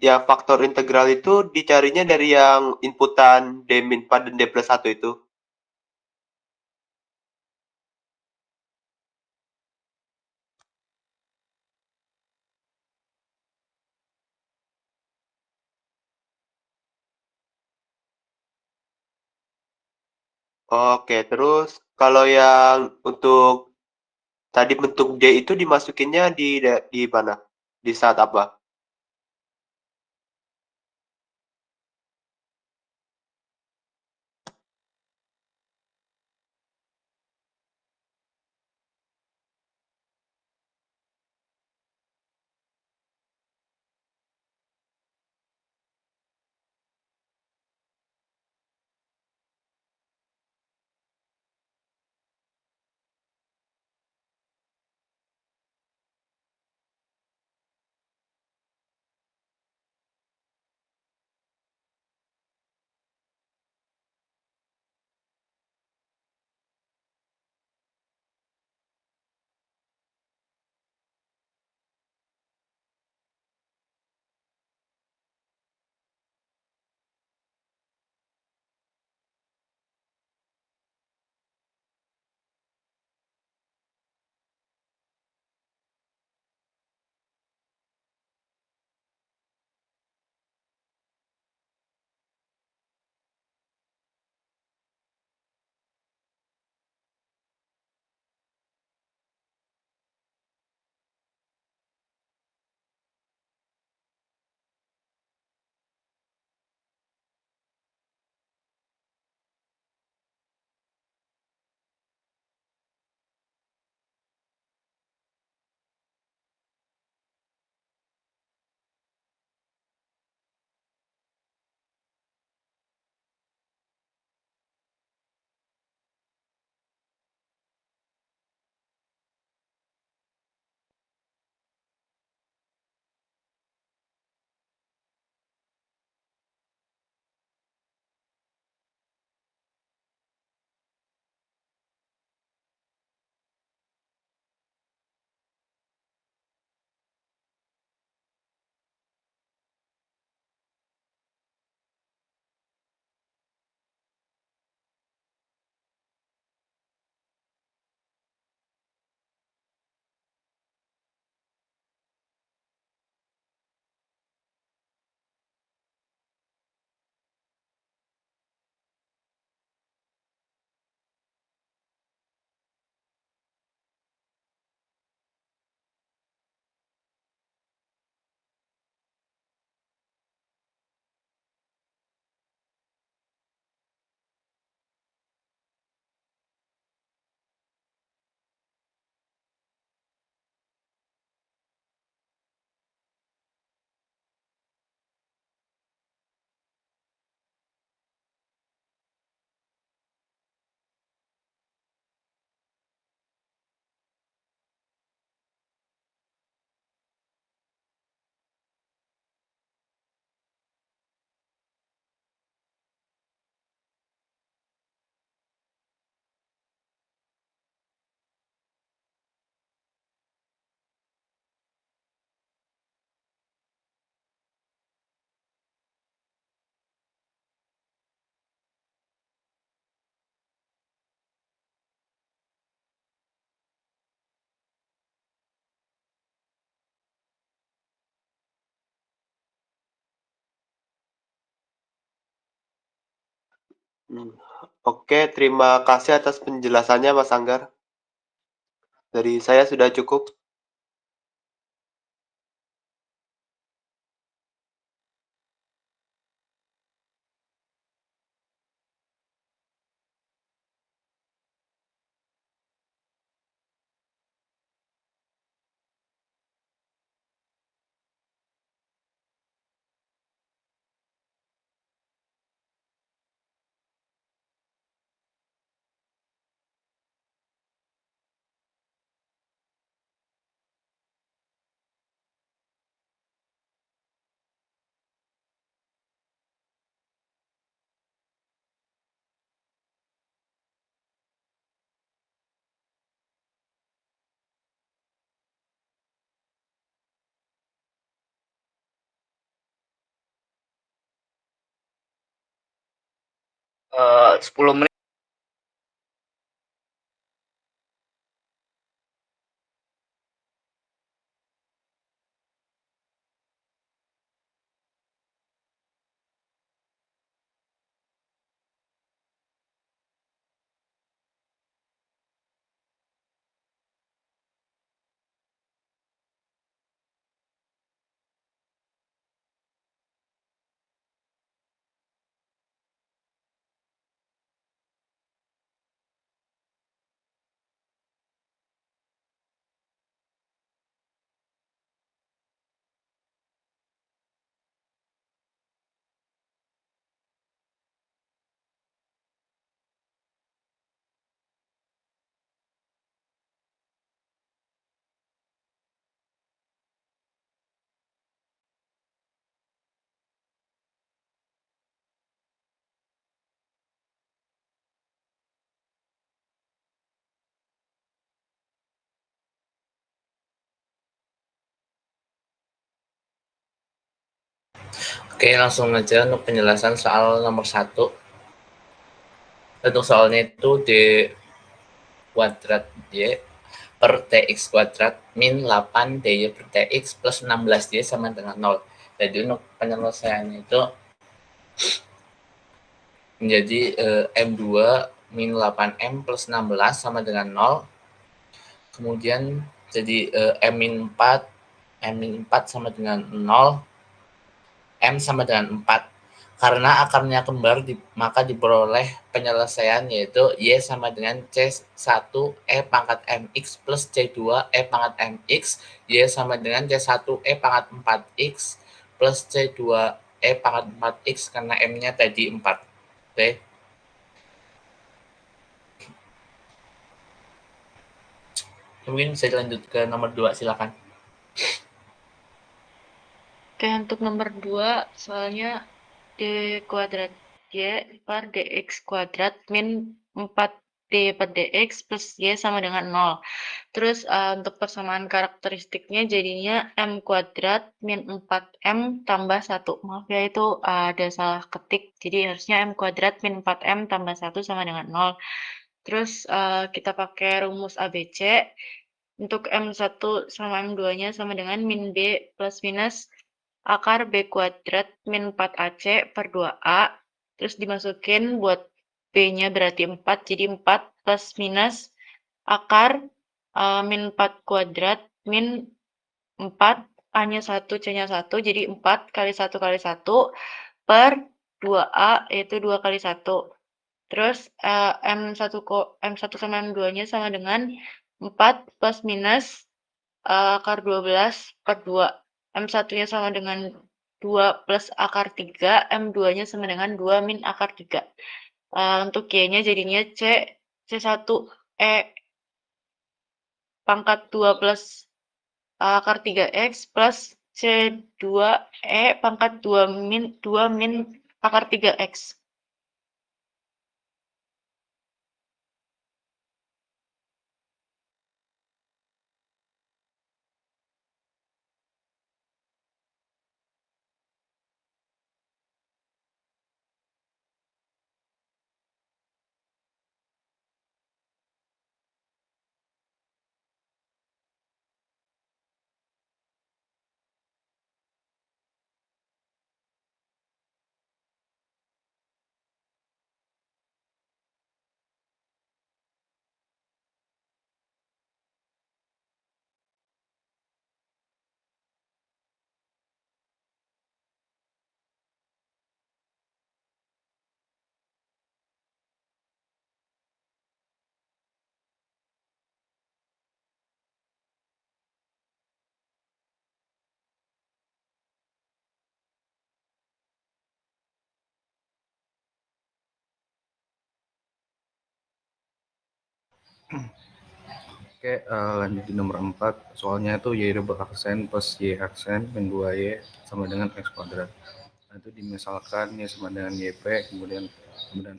Yang faktor integral itu dicarinya dari yang inputan D-4 dan D+1 itu? Oke, terus kalau yang untuk tadi bentuk D itu dimasukinnya di mana? Di saat apa? Oke, terima kasih atas penjelasannya Mas Anggar. Dari saya sudah cukup. 10 menit. Oke, langsung aja untuk penjelasan soal nomor 1. Untuk soalnya itu D kuadrat Y per DX kuadrat min 8 DY per DX plus 16 DY sama dengan 0. Jadi untuk penyelesaiannya itu menjadi M2 min 8M plus 16 sama dengan 0. Kemudian jadi M min 4, M min 4 sama dengan 0, M sama dengan 4. Karena akarnya kembar, maka diperoleh penyelesaian yaitu Y sama dengan C1E pangkat MX plus C2E pangkat MX, Y sama dengan C1E pangkat 4X plus C2E pangkat 4X karena M-nya tadi 4. Oke. Mungkin bisa lanjut ke nomor 2, silakan. Oke, untuk nomor 2, soalnya D kuadrat Y per DX kuadrat min 4D per DX plus Y sama dengan 0. Terus untuk persamaan karakteristiknya jadinya M kuadrat min 4M tambah 1. Maaf ya, itu ada salah ketik. Jadi harusnya M kuadrat min 4M tambah 1 sama dengan 0. Terus kita pakai rumus ABC. Untuk M1 sama M2-nya sama dengan min B plus minus akar B kuadrat min 4AC per 2A. Terus dimasukin buat B-nya berarti 4, jadi 4 plus minus akar min 4 kuadrat min 4, A-nya 1, C-nya 1, jadi 4 kali 1 kali 1 per 2A, yaitu 2 kali 1. Terus M1 sama M2-nya sama dengan 4 plus minus akar 12 per 2. M1-nya sama dengan 2 plus akar 3, M2-nya sama dengan 2 min akar 3. Untuk Y-nya jadinya C1E pangkat 2 plus akar 3X plus C2E pangkat 2 min akar 3X. Oke, lanjut di nomor 4. Soalnya itu Y double aksen plus Y aksen min 2Y sama dengan X kuadrat. Nah, itu dimisalkan Y sama dengan YP, kemudian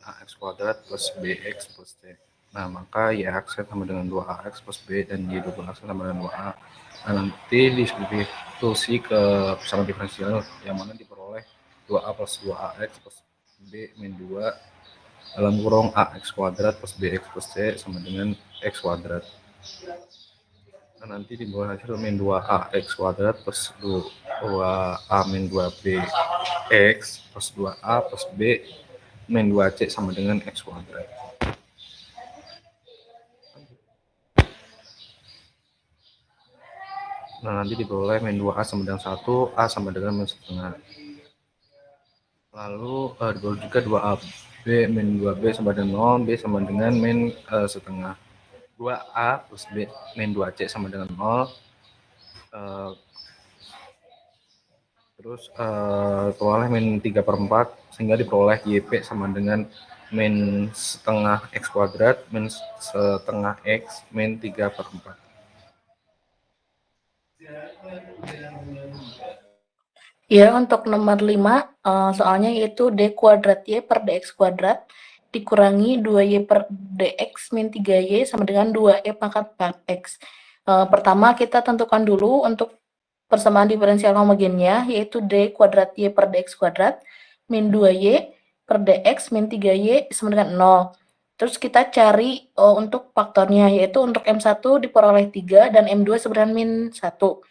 AX kuadrat plus BX plus C. Nah, maka Y aksen sama dengan 2AX plus B dan Y double aksen sama dengan 2A. Nah, nanti disubstitusi ke persamaan diferensial yang mana diperoleh 2A plus 2AX plus B min 2 dalam kurung ax kuadrat plus bx plus c sama dengan x kuadrat. Nah, nanti di bawah hasil min 2ax kuadrat plus 2a min 2bx plus 2a plus b min 2c sama dengan x kuadrat. Nah, nanti diperoleh min 2a sama dengan 1, a sama dengan min setengah. Lalu diperoleh juga 2ab min 2b sama dengan 0, b sama dengan min setengah. 2a plus b min 2c sama dengan 0. Terus peroleh min 3/4 sehingga diperoleh YP sama dengan min setengah X kuadrat min setengah X min 3/4. Ya, untuk nomor 5, soalnya yaitu D kuadrat Y per DX kuadrat dikurangi 2Y per DX min 3Y sama dengan 2E pangkat 4X. Pertama, kita tentukan dulu untuk persamaan diferensial homogennya, yaitu D kuadrat Y per DX kuadrat min 2Y per DX min 3Y sama dengan 0. Terus kita cari untuk faktornya, yaitu untuk M1 diperoleh 3 dan M2 sama dengan min 1.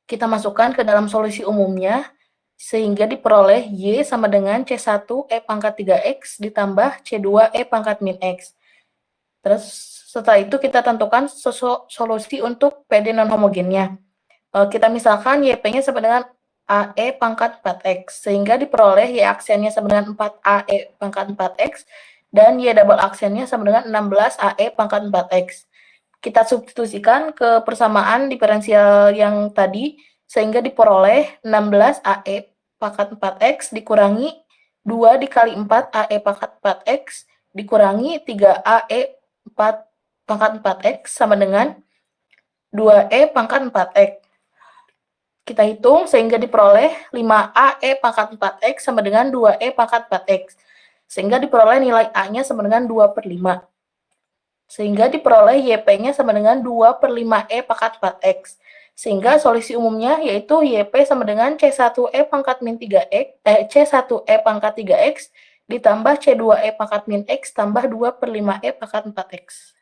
Kita masukkan ke dalam solusi umumnya, sehingga diperoleh Y sama dengan C1 E pangkat 3X ditambah C2 E pangkat min X. Terus setelah itu kita tentukan solusi untuk PD non-homogennya. Kita misalkan YP-nya sama dengan AE pangkat 4X, sehingga diperoleh Y aksennya sama dengan 4AE pangkat 4X, dan Y double aksennya sama dengan 16AE pangkat 4X. Kita substitusikan ke persamaan diferensial yang tadi, sehingga diperoleh 16AE pangkat 4X dikurangi 2 dikali 4AE pangkat 4X dikurangi 3AE pangkat 4X sama dengan 2E pangkat 4X. Kita hitung sehingga diperoleh 5AE pangkat 4X sama dengan 2E pangkat 4X. Sehingga diperoleh nilai A-nya sama dengan 2/5. Sehingga diperoleh YP-nya sama dengan 2/5E pangkat 4X. Sehingga solusi umumnya yaitu YP sama dengan C1E pangkat min 3X, C1E pangkat 3X ditambah C2E pangkat min X tambah 2/5E pangkat 4X.